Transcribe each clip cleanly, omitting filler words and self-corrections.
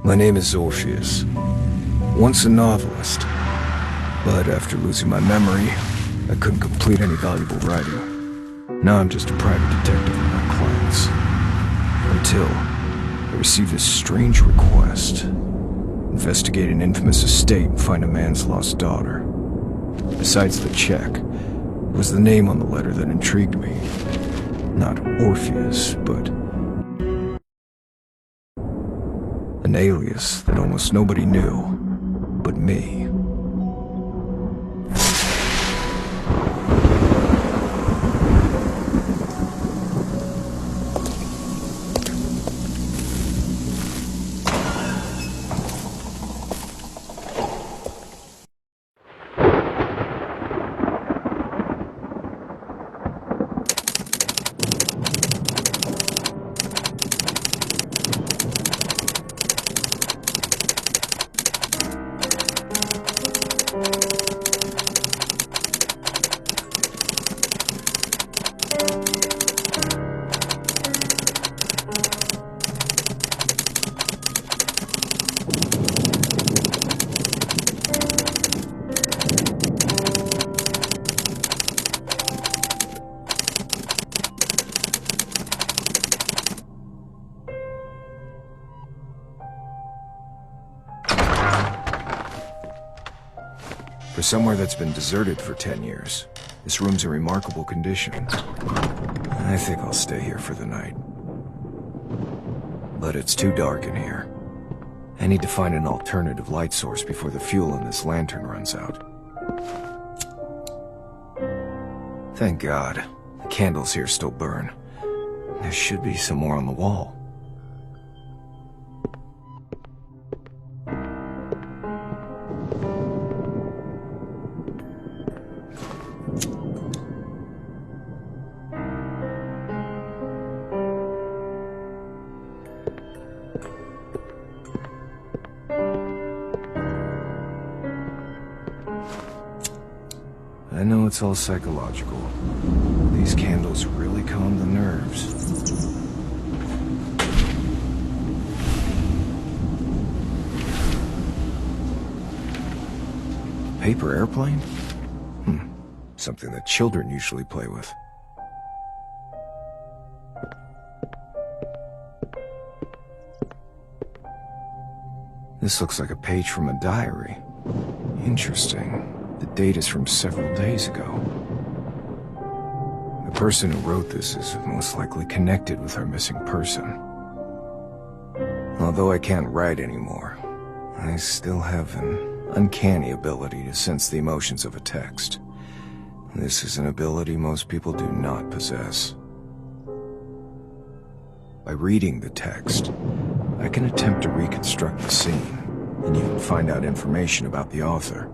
My name is Orpheus. Once a novelist, but after losing my memory, I couldn't complete any valuable writing. Now I'm just a private detective with my clients. Until I received a strange request. Investigate an infamous estate and find a man's lost daughter. Besides the check, it was the name on the letter that intrigued me. Not Orpheus, but an alias that almost nobody knew but me. For somewhere that's been deserted for 10 years, this room's in remarkable condition. I think I'll stay here for the night. But it's too dark in here. I need to find an alternative light source before the fuel in this lantern runs out. Thank God, the candles here still burn. There should be some more on the wall. I know it's all psychological. These candles really calm the nerves. Paper airplane? Something that children usually play with. This looks like a page from a diary. Interesting. The date is from several days ago. The person who wrote this is most likely connected with our missing person. Although I can't write anymore, I still have an uncanny ability to sense the emotions of a text. This is an ability most people do not possess. By reading the text, I can attempt to reconstruct the scene, and even find out information about the author.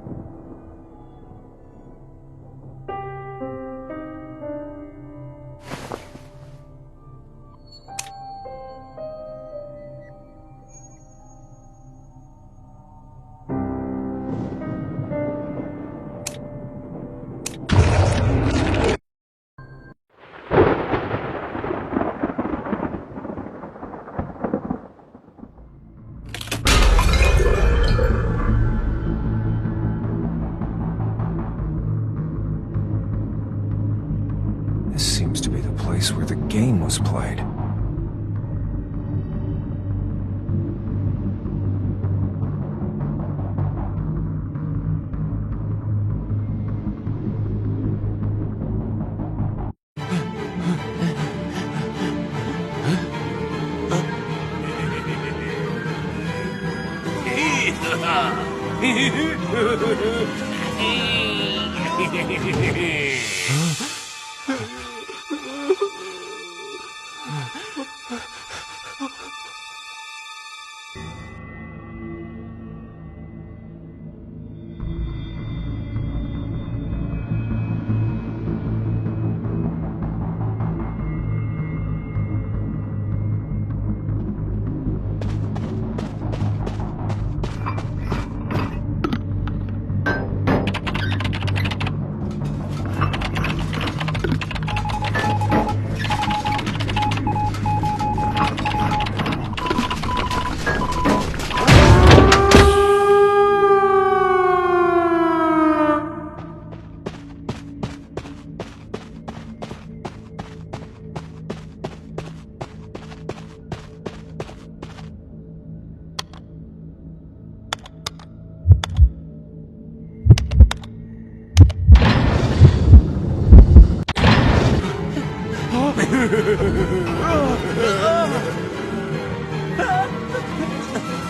This seems to be the place where the game was played.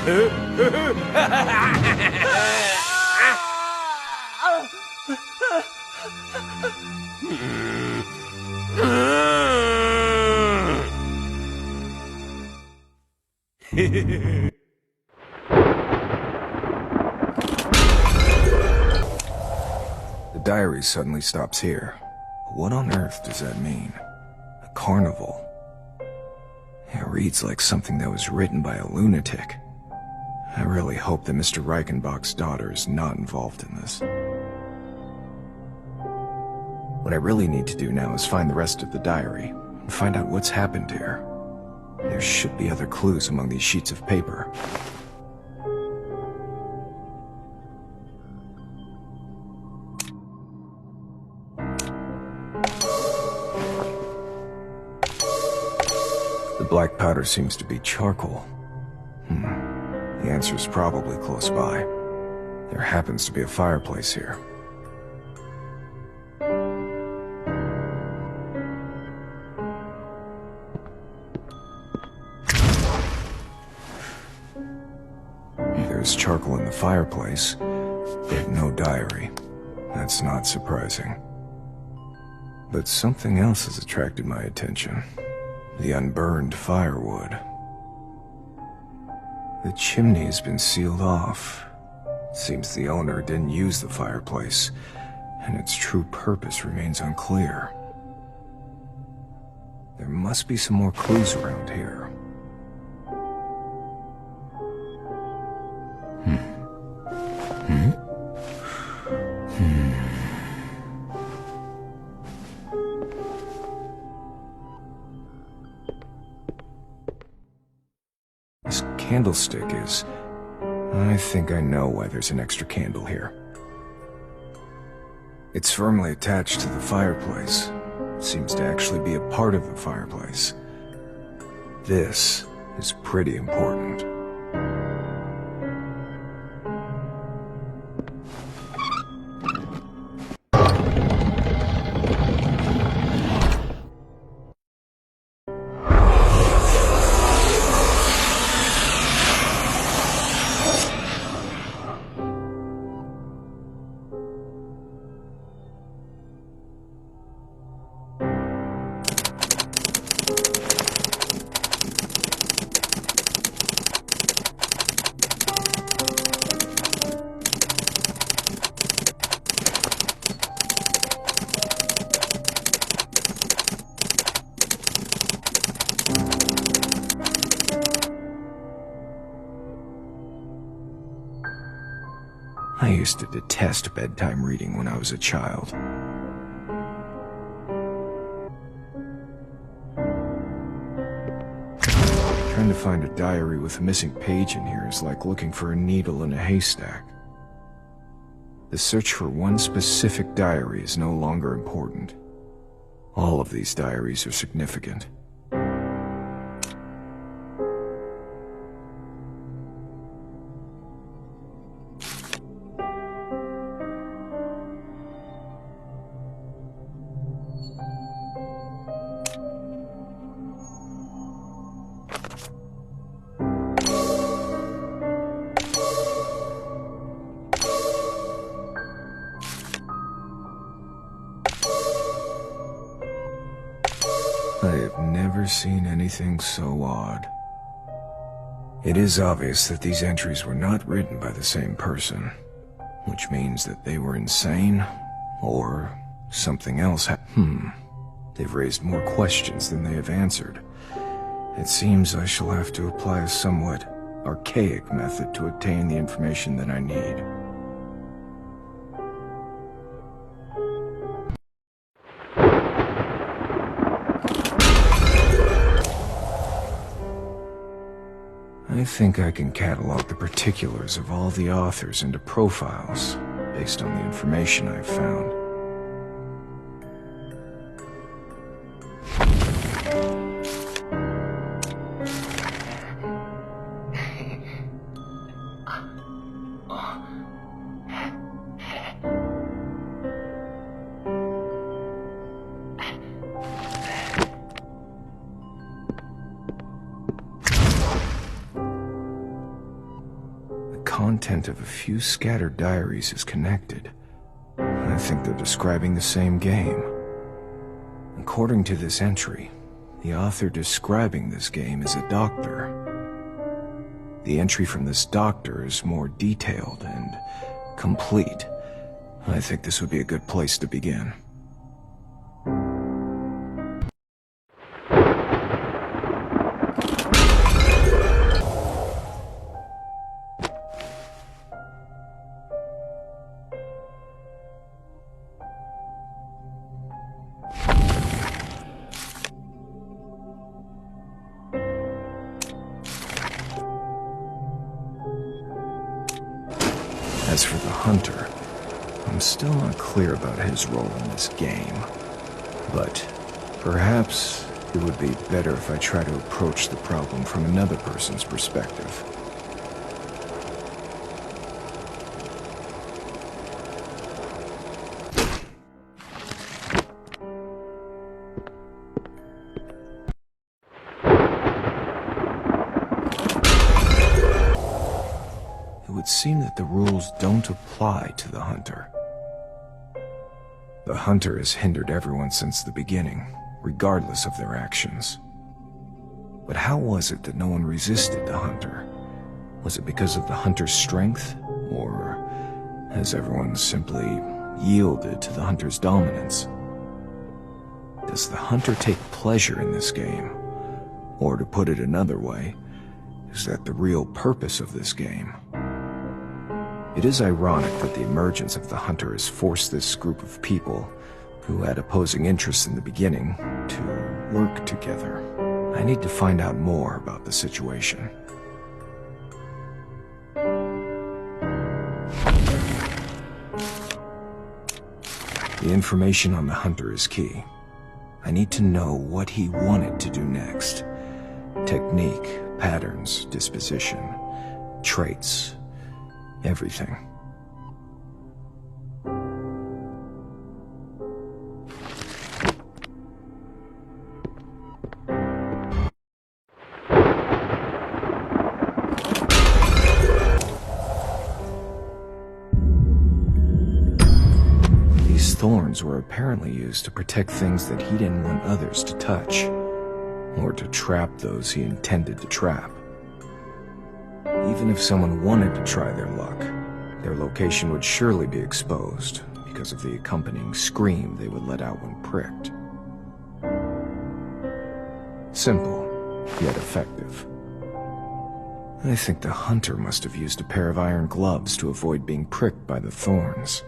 The diary suddenly stops here. What on earth does that mean? A carnival? It reads like something that was written by a lunatic. I really hope that Mr. Reichenbach's daughter is not involved in this. What I really need to do now is find the rest of the diary and find out what's happened here. There should be other clues among these sheets of paper. The black powder seems to be charcoal. The answer is probably close by. There happens to be a fireplace here. There's charcoal in the fireplace, but no diary. That's not surprising. But something else has attracted my attention. The unburned firewood. The chimney has been sealed off. Seems the owner didn't use the fireplace, and its true purpose remains unclear. There must be some more clues around here. This candlestick is... I think I know why there's an extra candle here. It's firmly attached to the fireplace. Seems to actually be a part of the fireplace. This is pretty important. I used to detest bedtime reading when I was a child. Trying to find a diary with a missing page in here is like looking for a needle in a haystack. The search for one specific diary is no longer important. All of these diaries are significant. I have never seen anything so odd. It is obvious that these entries were not written by the same person, which means that they were insane, or something else They've raised more questions than they have answered. It seems I shall have to apply a somewhat archaic method to obtain the information that I need. I think I can catalog the particulars of all the authors into profiles based on the information I've found. content of a few scattered diaries is connected. I think they're describing the same game. According to this entry, the author describing this game is a doctor. The entry from this doctor is more detailed and complete. I think this would be a good place to begin. As for the hunter, I'm still not clear about his role in this game. But perhaps it would be better if I try to approach the problem from another person's perspective. It would seem that the rules don't apply to the hunter. The hunter has hindered everyone since the beginning, regardless of their actions. But how was it that no one resisted the hunter? Was it because of the hunter's strength, or has everyone simply yielded to the hunter's dominance? Does the hunter take pleasure in this game? Or to put it another way, is that the real purpose of this game? It is ironic that the emergence of the hunter has forced this group of people, who had opposing interests in the beginning, to work together. I need to find out more about the situation. The information on the hunter is key. I need to know what he wanted to do next. Technique, patterns, disposition, traits, everything. These thorns were apparently used to protect things that he didn't want others to touch, or to trap those he intended to trap. Even if someone wanted to try their luck, their location would surely be exposed because of the accompanying scream they would let out when pricked. Simple, yet effective. I think the hunter must have used a pair of iron gloves to avoid being pricked by the thorns.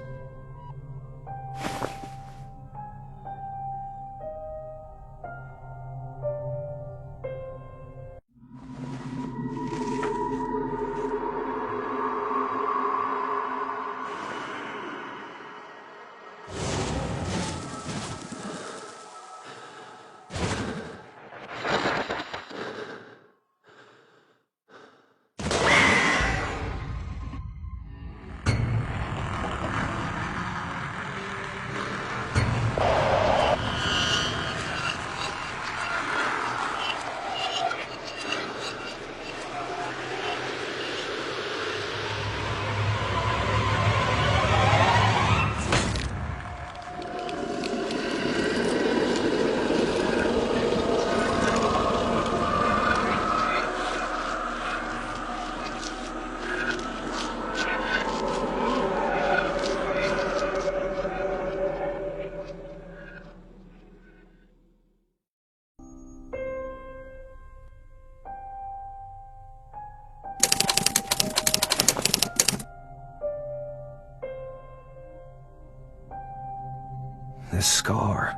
This scar.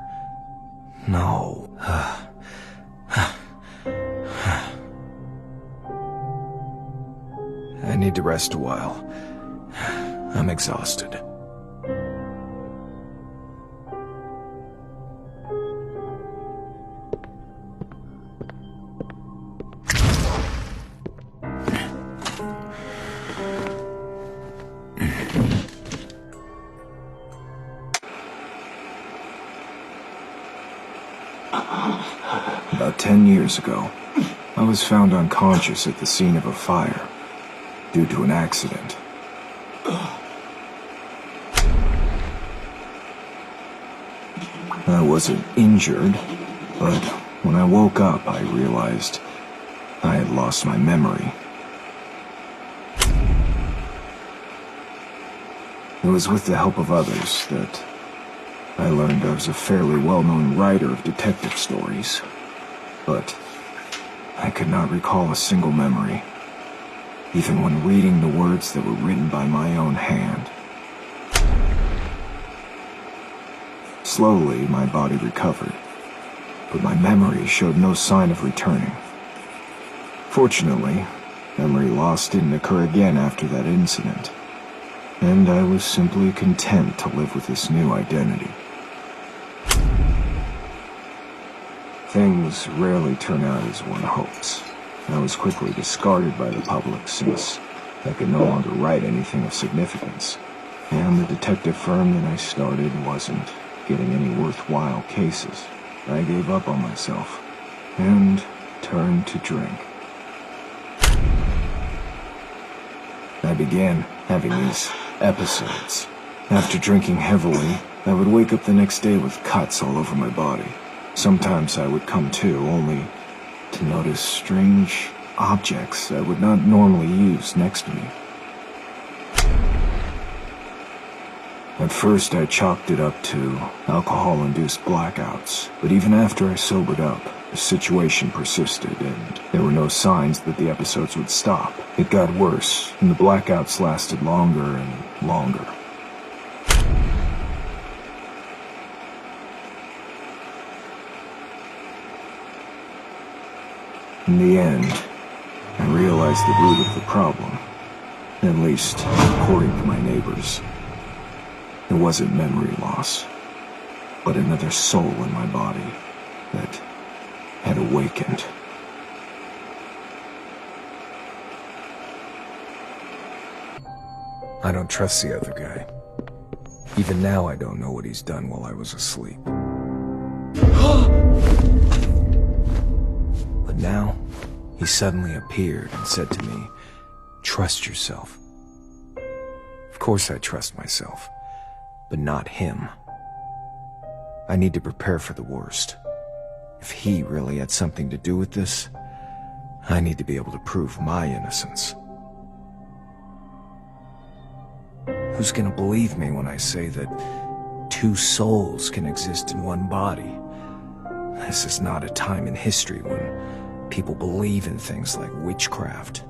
No. I need to rest a while. I'm exhausted. About 10 years ago, I was found unconscious at the scene of a fire. due to an accident. I wasn't injured, but when I woke up, I realized I had lost my memory. It was with the help of others that I learned I was a fairly well-known writer of detective stories, but I could not recall a single memory, even when reading the words that were written by my own hand. Slowly, my body recovered, but my memory showed no sign of returning. Fortunately, memory loss didn't occur again after that incident, and I was simply content to live with this new identity. Things rarely turn out as one hopes. I was quickly discarded by the public since I could no longer write anything of significance, and the detective firm that I started wasn't getting any worthwhile cases. I gave up on myself and turned to drink. I began having these episodes. After drinking heavily, I would wake up the next day with cuts all over my body. Sometimes I would come to, only to notice strange objects I would not normally use next to me. At first, I chalked it up to alcohol-induced blackouts, but even after I sobered up, the situation persisted, and there were no signs that the episodes would stop. It got worse, and the blackouts lasted longer and longer. In the end, I realized the root of the problem, at least according to my neighbors. It wasn't memory loss, but another soul in my body that had awakened. I don't trust the other guy. Even now, I don't know what he's done while I was asleep. But now, he suddenly appeared and said to me, "Trust yourself." Of course I trust myself, but not him. I need to prepare for the worst. If he really had something to do with this, I need to be able to prove my innocence. Who's gonna believe me when I say that two souls can exist in one body? This is not a time in history when people believe in things like witchcraft.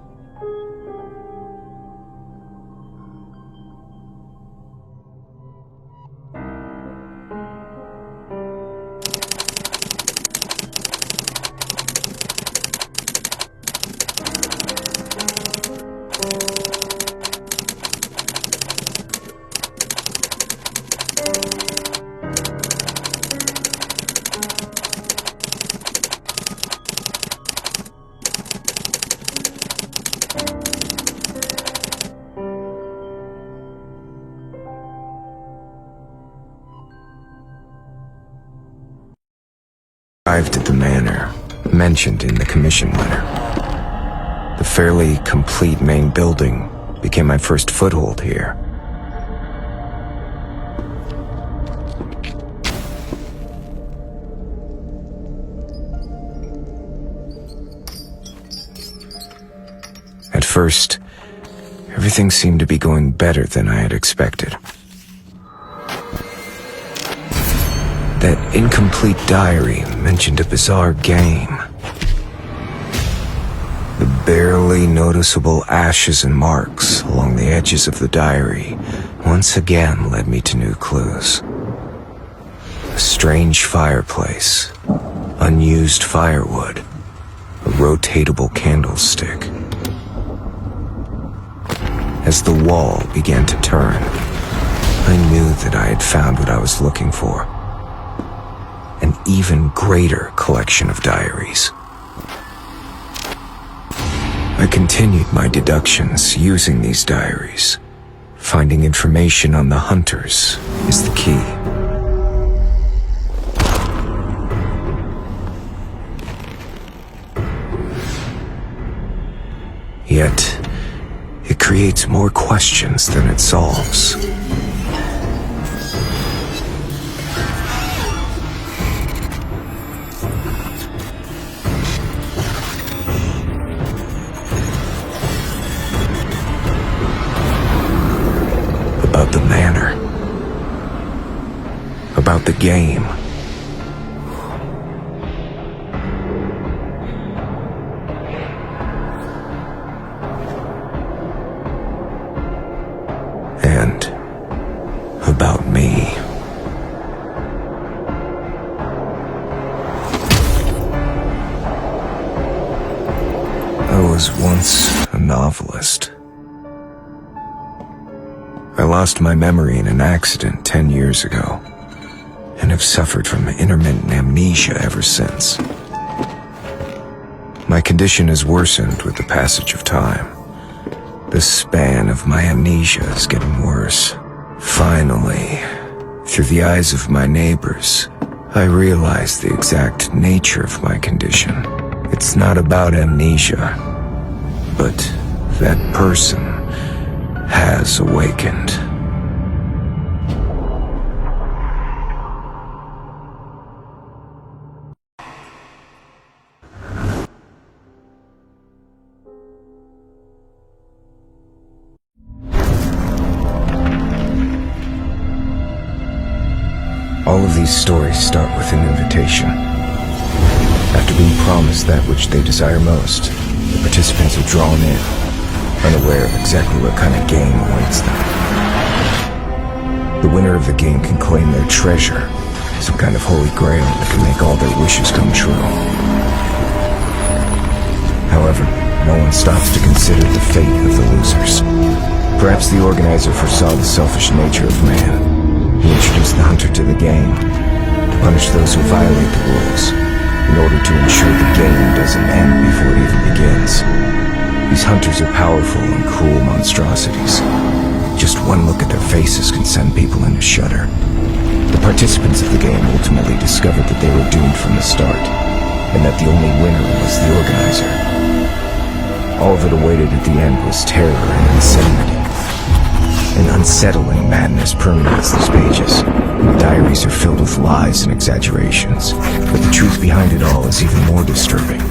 Arrived at the manor mentioned in the commission letter. The fairly complete main building became my first foothold here. At first, everything seemed to be going better than I had expected. That incomplete diary mentioned a bizarre game. The barely noticeable ashes and marks along the edges of the diary once again led me to new clues. A strange fireplace, unused firewood, a rotatable candlestick. As the wall began to turn, I knew that I had found what I was looking for. An even greater collection of diaries. I continued my deductions using these diaries. Finding information on the hunters is the key. Yet, it creates more questions than it solves. About the manner. About the game. And about me. I was once a novelist. I lost my memory in an accident 10 years ago, and have suffered from intermittent amnesia ever since. My condition has worsened with the passage of time. The span of my amnesia is getting worse. Finally, through the eyes of my neighbors, I realize the exact nature of my condition. It's not about amnesia, but that person has awakened. All of these stories start with an invitation. After being promised that which they desire most, the participants are drawn in, unaware of exactly what kind of game awaits them. The winner of the game can claim their treasure, some kind of holy grail that can make all their wishes come true. However, no one stops to consider the fate of the losers. Perhaps the organizer foresaw the selfish nature of man. He introduced the hunter to the game, to punish those who violate the rules, in order to ensure the game doesn't end before it even begins. These hunters are powerful and cruel monstrosities. Just one look at their faces can send people in a shudder. The participants of the game ultimately discovered that they were doomed from the start, and that the only winner was the organizer. All that awaited at the end was terror and insanity. An unsettling madness permeates these pages. The diaries are filled with lies and exaggerations, but the truth behind it all is even more disturbing.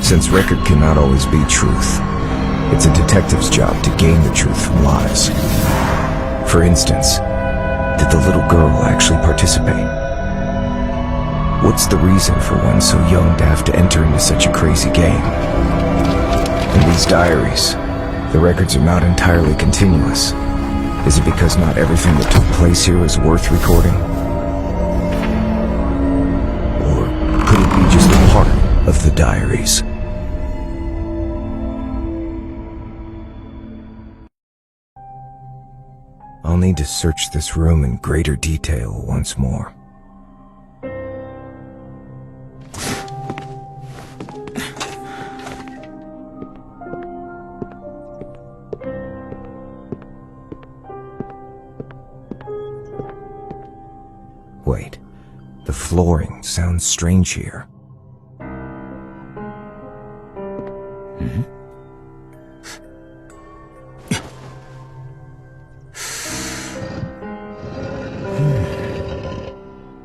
Since record cannot always be truth, it's a detective's job to gain the truth from lies. For instance, did the little girl actually participate? What's the reason for one so young to have to enter into such a crazy game? In these diaries, the records are not entirely continuous. Is it because not everything that took place here is worth recording? Or could it be just a part of the diaries? I'll need to search this room in greater detail once more. Wait, the flooring sounds strange here.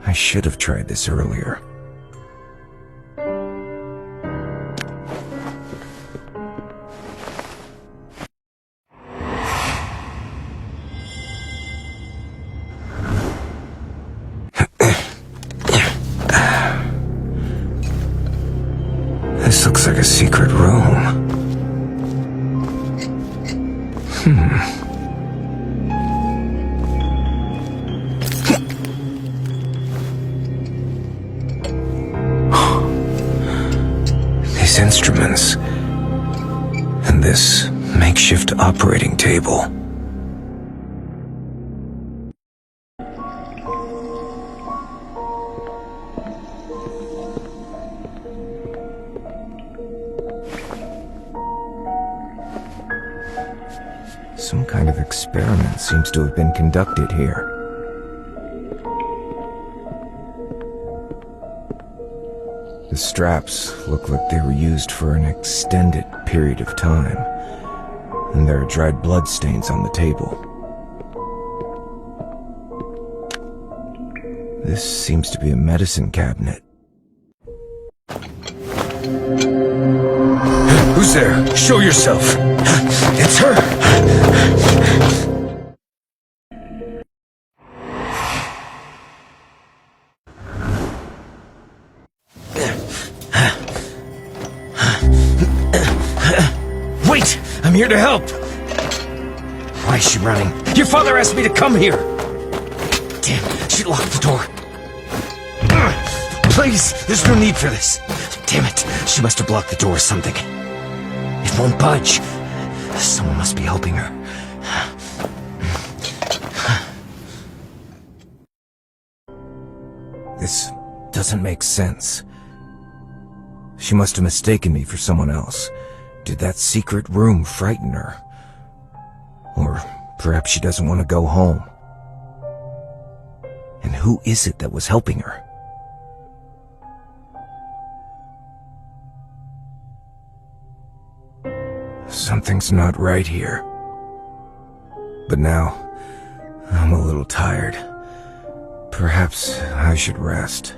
I should have tried this earlier. This looks like a secret room. These instruments and this makeshift operating table. Some kind of experiment seems to have been conducted here. The straps look like they were used for an extended period of time. And there are dried blood stains on the table. This seems to be a medicine cabinet. Who's there? Show yourself! It's her! Wait! I'm here to help! Why is she running? Your father asked me to come here! Damn, she locked the door. Please, there's no need for this. Damn it, she must have blocked the door or something. It won't budge. Someone must be helping her. This doesn't make sense. She must have mistaken me for someone else. Did that secret room frighten her? Or perhaps she doesn't want to go home. And who is it that was helping her? Something's not right here. But now, I'm a little tired. Perhaps I should rest.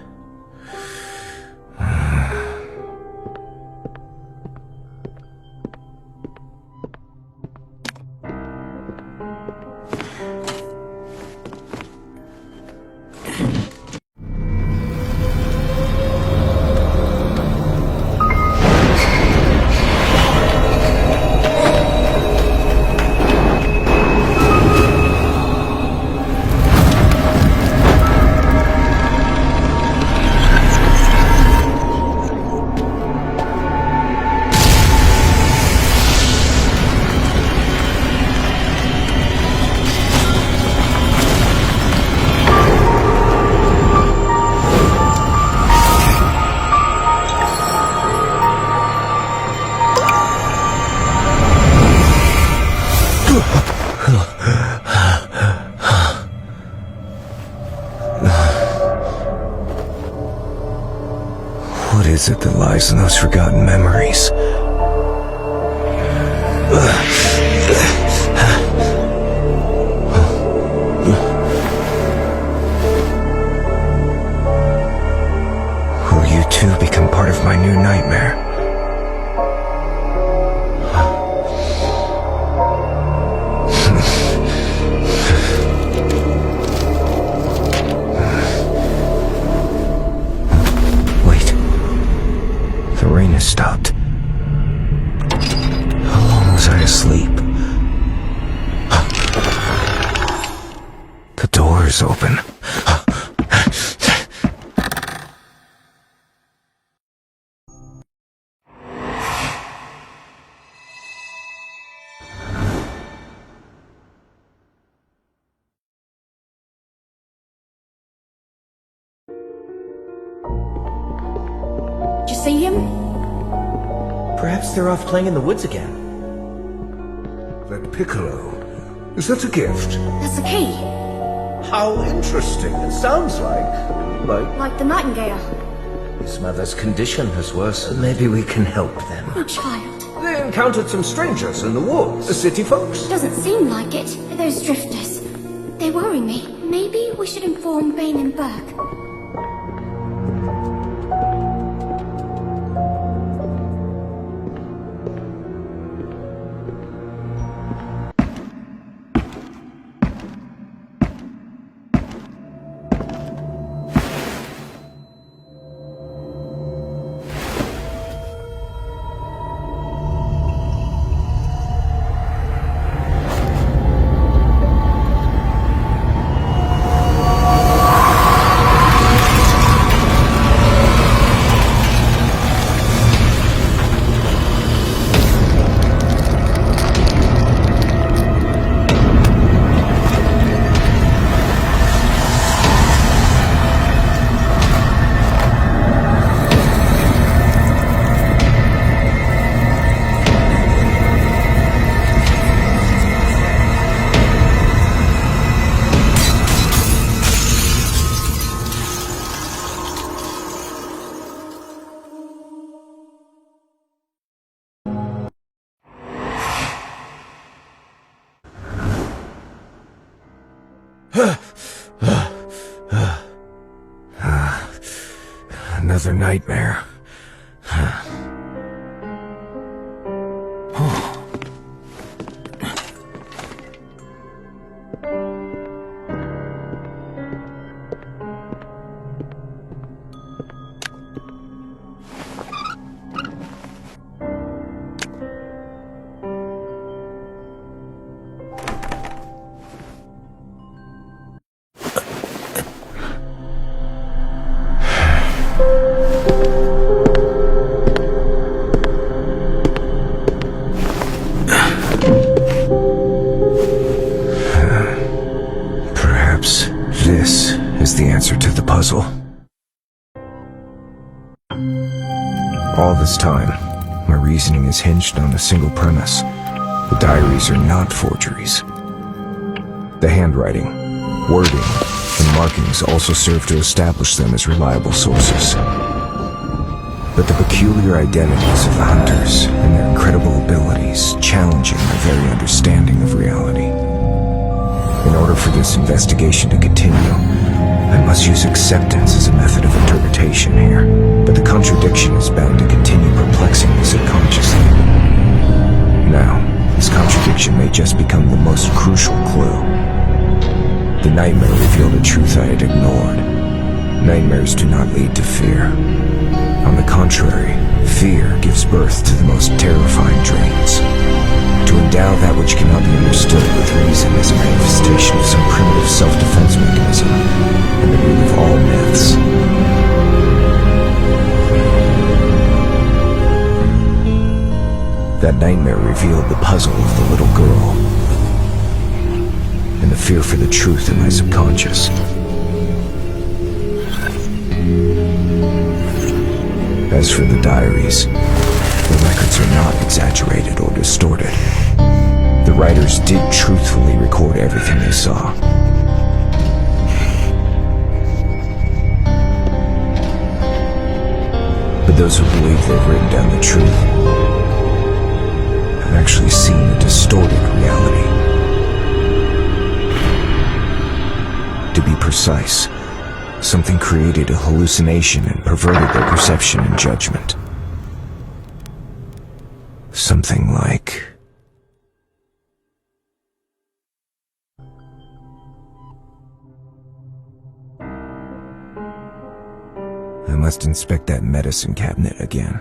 What is it that lies in those forgotten memories? Will you too become part of my new nightmare? The rain has stopped. How long was I asleep? The door is open. Did you see him? Perhaps they're off playing in the woods again. That piccolo. Is that a gift? That's the key. How interesting. It sounds Like the nightingale. his mother's condition has worsened. Maybe we can help them. Oh, child. They encountered some strangers in the woods. The city folks? Doesn't seem like it. Those drifters. They worry me. Maybe we should inform Bain and Burke. Another nightmare. Perhaps this is the answer to the puzzle. All this time, my reasoning is hinged on a single premise. The diaries are not forgeries. The handwriting, wording, and markings also serve to establish them as reliable sources. But the peculiar identities of the hunters and their incredible abilities challenging my very understanding of reality. In order for this investigation to continue, I must use acceptance as a method of interpretation here, but the contradiction is bound to continue perplexing me subconsciously. Now, this contradiction may just become the most crucial clue. The nightmare revealed a truth I had ignored. Nightmares do not lead to fear. On the contrary, fear gives birth to the most terrifying dreams. To endow that which cannot be understood with reason is a manifestation of some primitive self-defense mechanism, and the root of all myths. That nightmare revealed the puzzle of the little girl, and the fear for the truth in my subconscious. As for the diaries, the records are not exaggerated or distorted. The writers did truthfully record everything they saw. But those who believe they've written down the truth have actually seen a distorted reality. To be precise, something created a hallucination and perverted their perception and judgment. Something like... I must inspect that medicine cabinet again.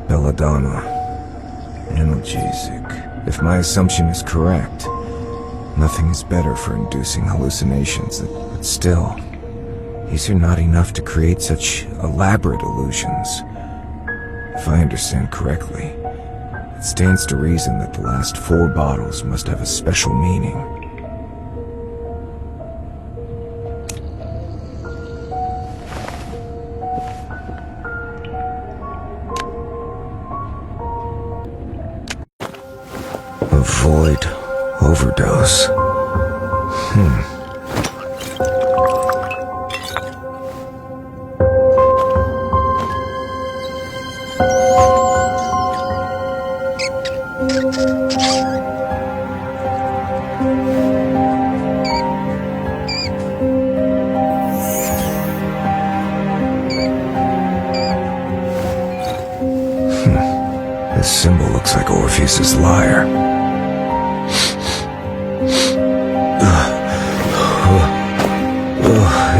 Belladonna. Analgesic. If my assumption is correct, nothing is better for inducing hallucinations, but still, these are not enough to create such elaborate illusions. If I understand correctly, it stands to reason that the last 4 bottles must have a special meaning. Avoid overdose. This symbol looks like Orpheus's lyre.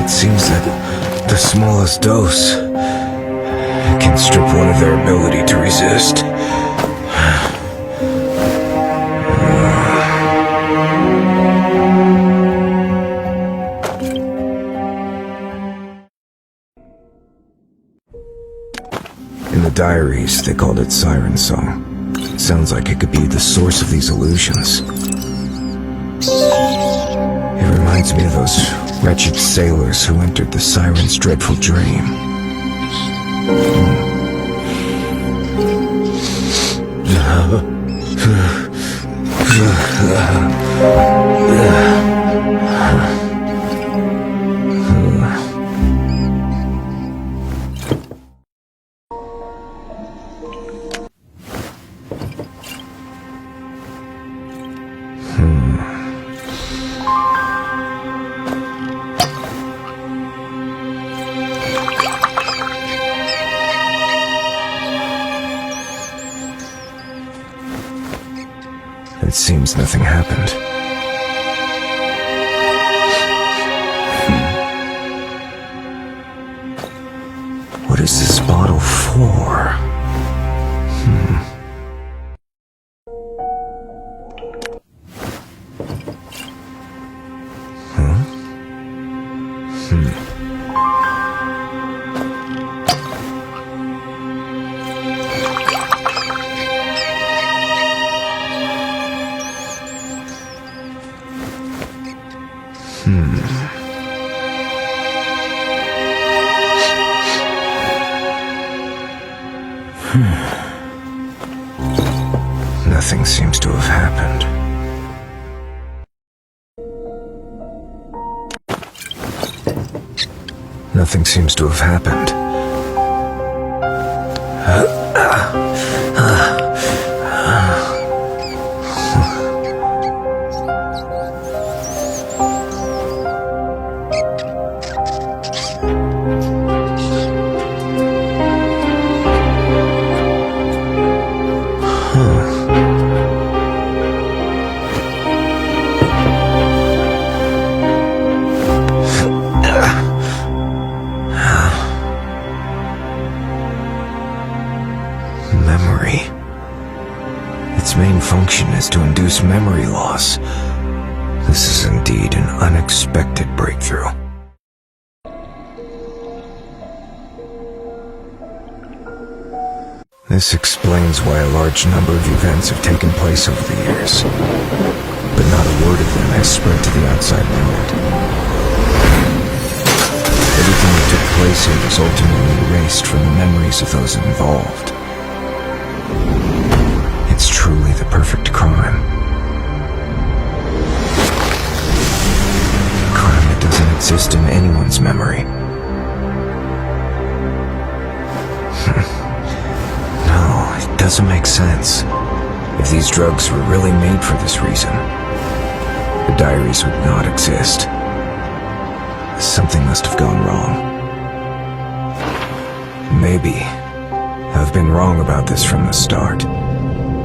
It seems that the smallest dose can strip one of their ability to resist. diaries, they called it Siren Song. It sounds like it could be the source of these illusions. It reminds me of those wretched sailors who entered the siren's dreadful dream. It seems nothing happened. What is this bottle for? Nothing seems to have happened. Nothing seems to have happened. Memory. Its main function is to induce memory loss. This is indeed an unexpected breakthrough. This explains why a large number of events have taken place over the years, but not a word of them has spread to the outside world. Everything that took place here was ultimately erased from the memories of those involved. It's truly the perfect crime. A crime that doesn't exist in anyone's memory. No, it doesn't make sense. If these drugs were really made for this reason, the diaries would not exist. Something must have gone wrong. Maybe I've been wrong about this from the start.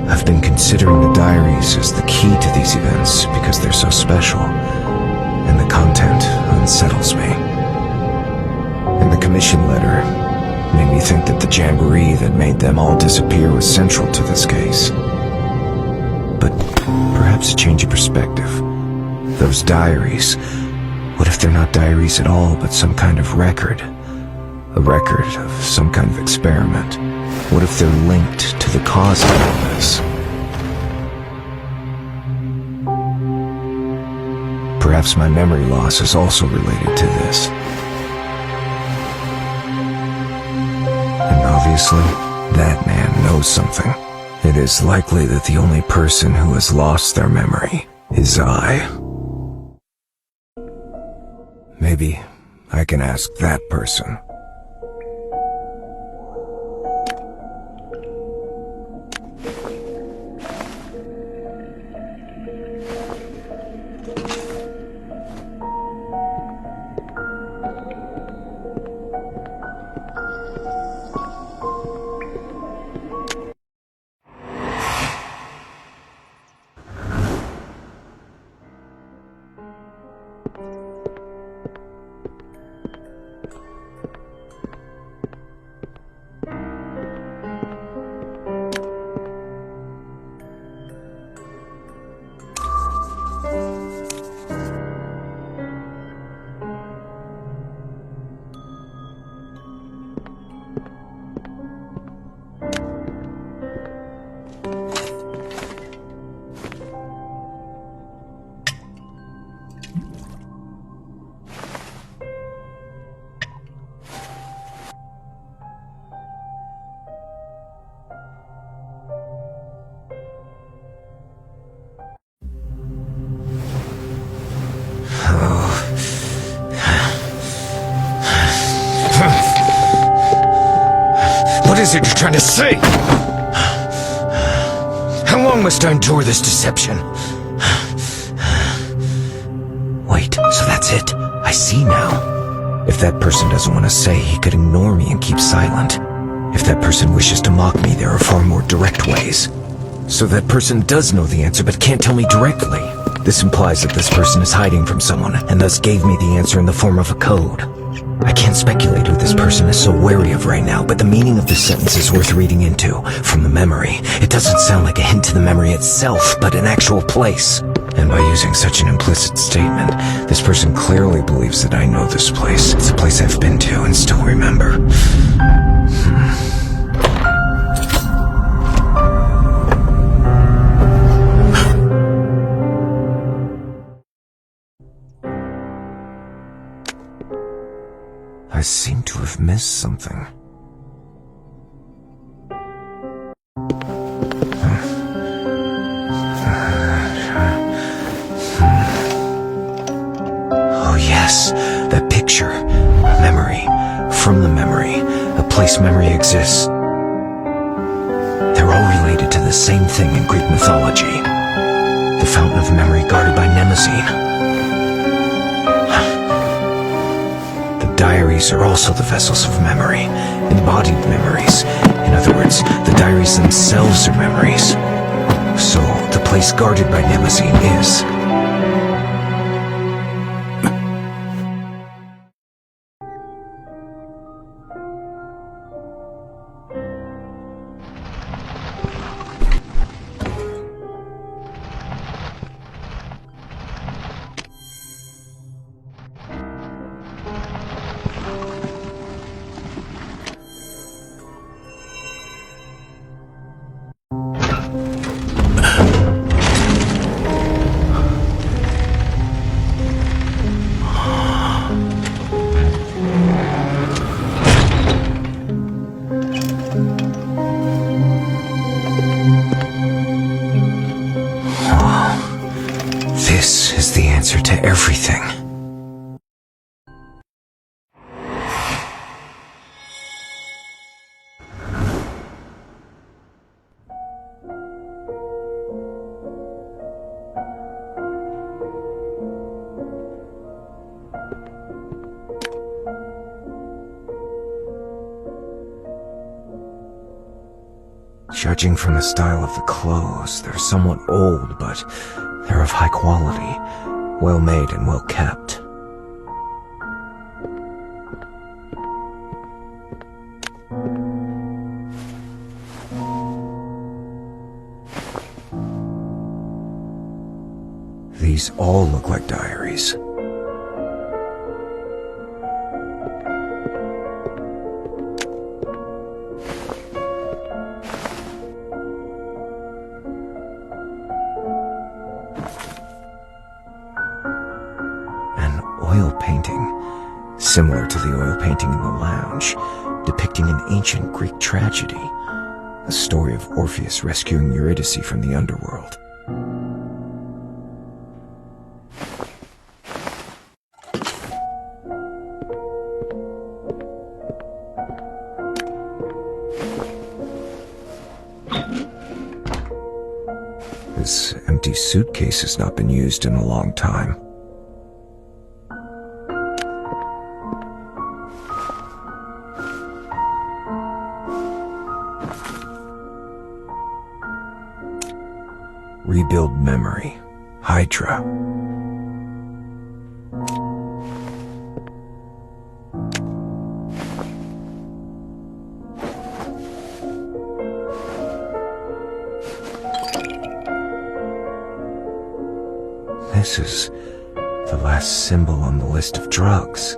I've been considering the diaries as the key to these events because they're so special, and the content unsettles me. And the commission letter made me think that the jamboree that made them all disappear was central to this case. But perhaps a change of perspective. Those diaries, what if they're not diaries at all, but some kind of record? A record of some kind of experiment. What if they're linked to the cause of all this? Perhaps my memory loss is also related to this. And obviously, that man knows something. It is likely that the only person who has lost their memory is I. Maybe I can ask that person. is it you're trying to say? How long must I endure this deception? Wait, so that's it. I see now. If that person doesn't want to say, he could ignore me and keep silent. If that person wishes to mock me, there are far more direct ways. So that person does know the answer but can't tell me directly. This implies that this person is hiding from someone and thus gave me the answer in the form of a code. I can't speculate who this person is so wary of right now, but the meaning of this sentence is worth reading into. From the memory, it doesn't sound like a hint to the memory itself, but an actual place. And by using such an implicit statement, this person clearly believes that I know this place. It's a place I've been to and still remember. I seem to have missed something. Oh yes, that picture. Memory. From the memory. A place memory exists. They're all related to the same thing in Greek mythology. The fountain of memory guarded by Mnemosyne. Diaries are also the vessels of memory, embodied memories. In other words, the diaries themselves are memories. So, the place guarded by Mnemosyne is... This is the answer to everything. Judging from the style of the clothes, they're somewhat old, but they're of high quality, well made and well kept. These all look like diaries. Oil painting, similar to the oil painting in the lounge, depicting an ancient Greek tragedy, a story of Orpheus rescuing Eurydice from the underworld. This empty suitcase has not been used in a long time. Rebuild memory. Hydra. This is the last symbol on the list of drugs.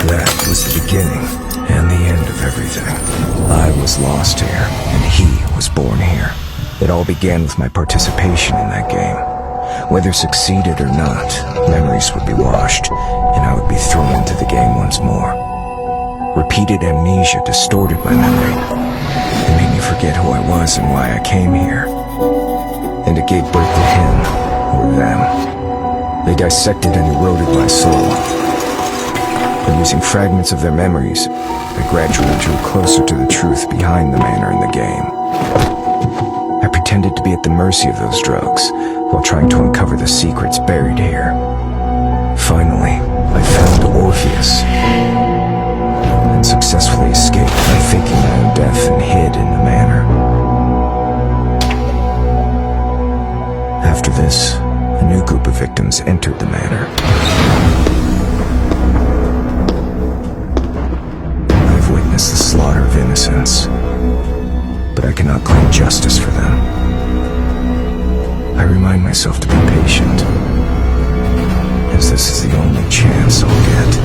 That was the beginning and the end of everything. I was lost here, and he was born here. It all began with my participation in that game. Whether succeeded or not, memories would be washed, and I would be thrown into the game once more. Repeated amnesia distorted my memory. It made me forget who I was and why I came here. And it gave birth to him, or them. They dissected and eroded my soul. And using fragments of their memories, I gradually drew closer to the truth behind the manner in the game. I pretended to be at the mercy of those drugs, while trying to uncover the secrets buried here. Finally, I found Orpheus, and successfully escaped by faking my own death and hid in the manor. After this, a new group of victims entered the manor. I've witnessed the slaughter of innocents, but I cannot claim justice for them. I remind myself to be patient, as this is the only chance I'll get.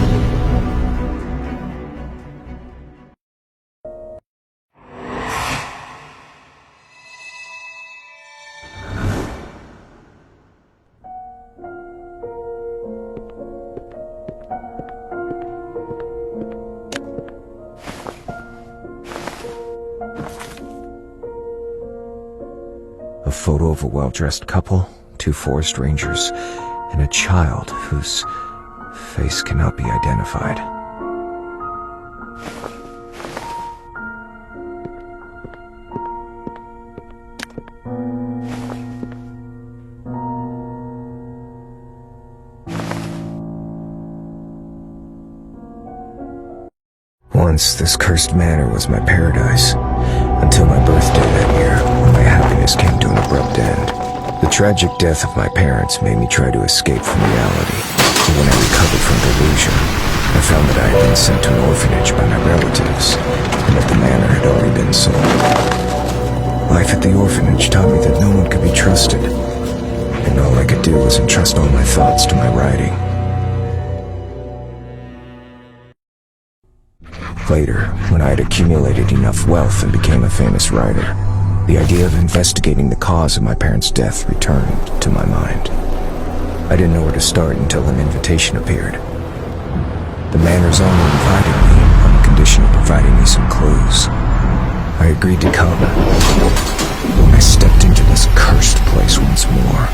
A photo of a well-dressed couple, 2 forest rangers, and a child whose face cannot be identified. Once, this cursed manor was my paradise, until my birthday that year, when my happiness came to an abrupt end. The tragic death of my parents made me try to escape from reality, but when I recovered from delusion, I found that I had been sent to an orphanage by my relatives, and that the manor had already been sold. Life at the orphanage taught me that no one could be trusted, and all I could do was entrust all my thoughts to my writing. Later, when I had accumulated enough wealth and became a famous writer, the idea of investigating the cause of my parents' death returned to my mind. I didn't know where to start until an invitation appeared. The manor's owner invited me on the condition of providing me some clues. I agreed to come. When I stepped into this cursed place once more,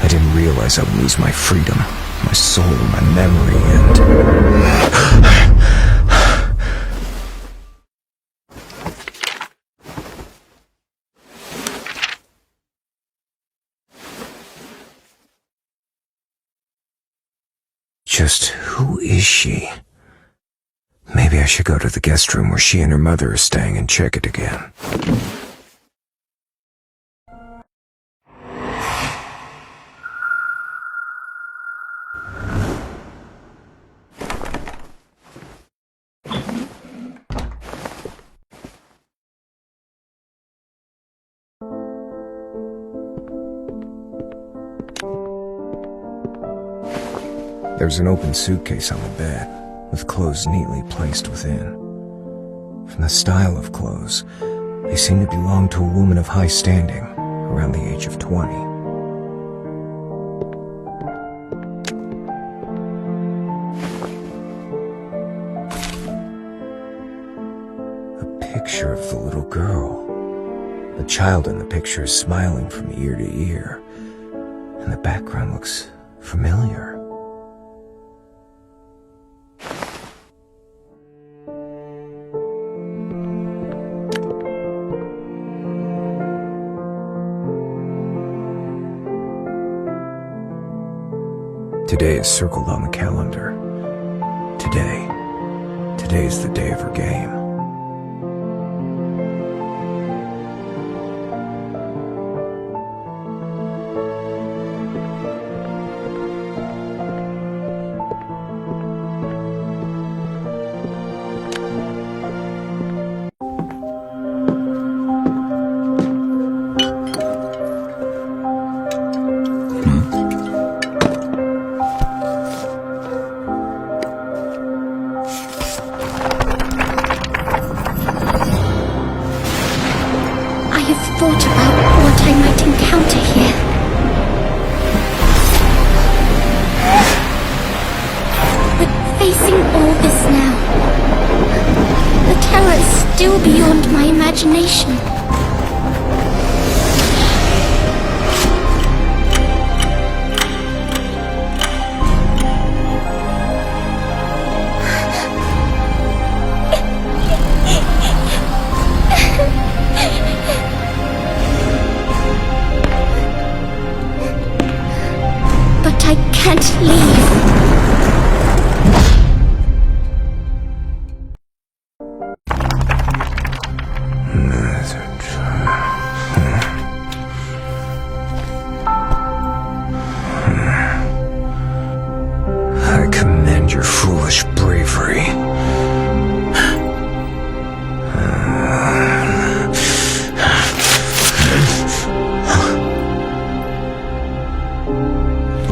I didn't realize I would lose my freedom, my soul, my memory, and... Just who is she? Maybe I should go to the guest room where she and her mother are staying and check it again. There's an open suitcase on the bed, with clothes neatly placed within. From the style of clothes, they seem to belong to a woman of high standing, around the age of 20. A picture of the little girl. The child in the picture is smiling from ear to ear, and the background looks familiar. Today is circled on the calendar. Today is the day of her game. Thought about what I might encounter here. But facing all this now, the terror is still beyond my imagination. But I can't leave. I commend your foolish bravery.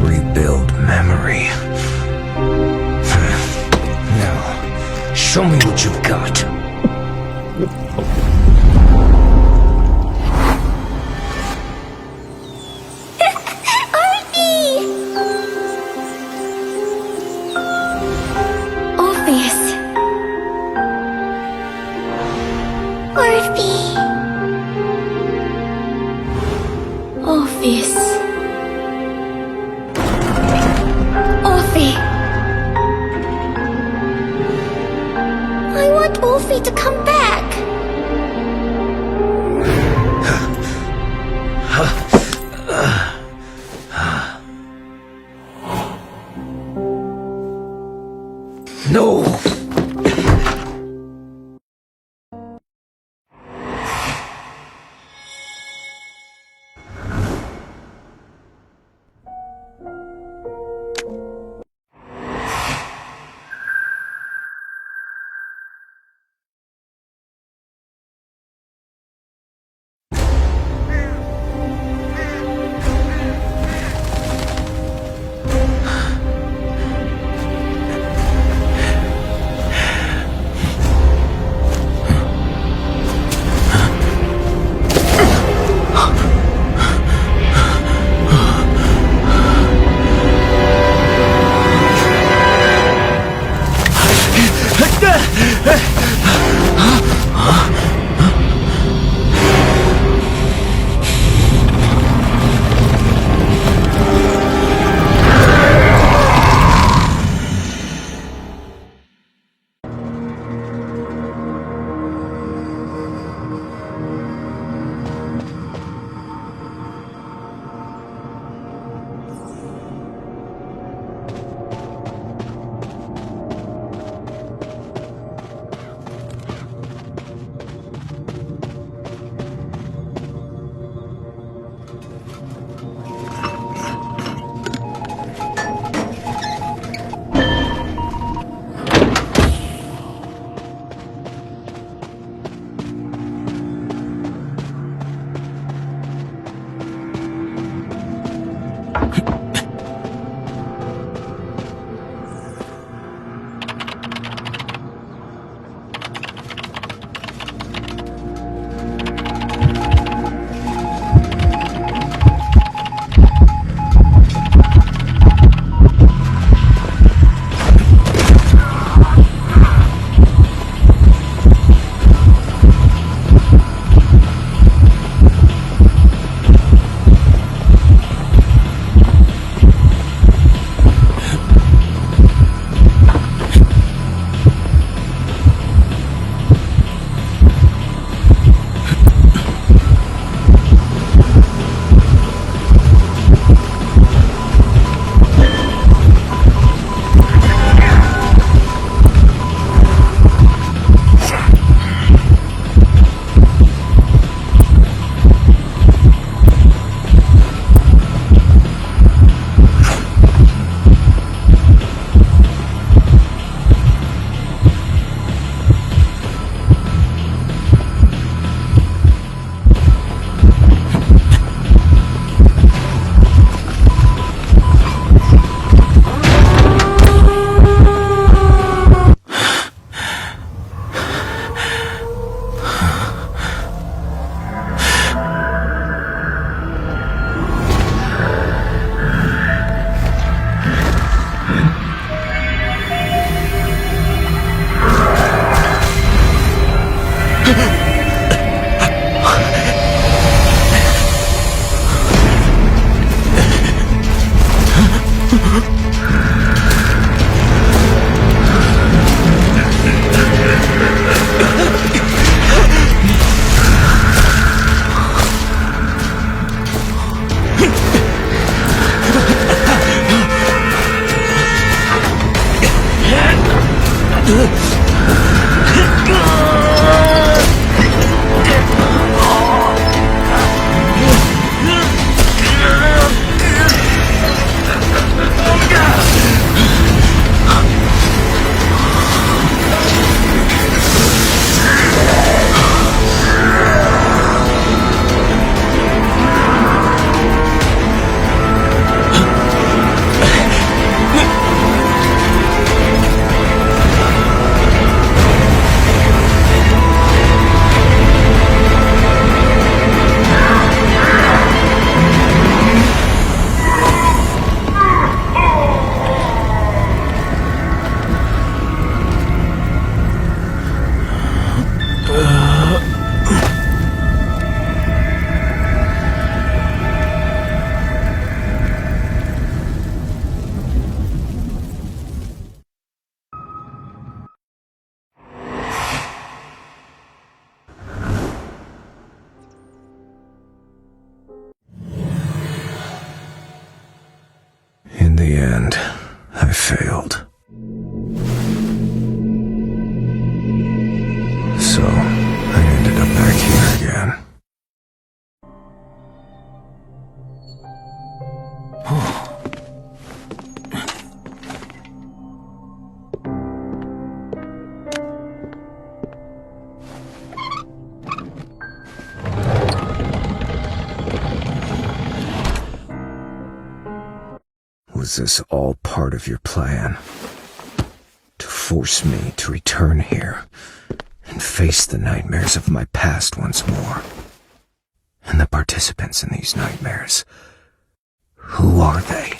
Rebuild memory. Now, show me what you've got. Orpheus. Orpheus. Orphe. I want Orphe to come back. No! In the end, I failed. So, I ended up back here again. Was this all part of your plan? To force me to return here and face the nightmares of my past once more? And the participants in these nightmares, who are they?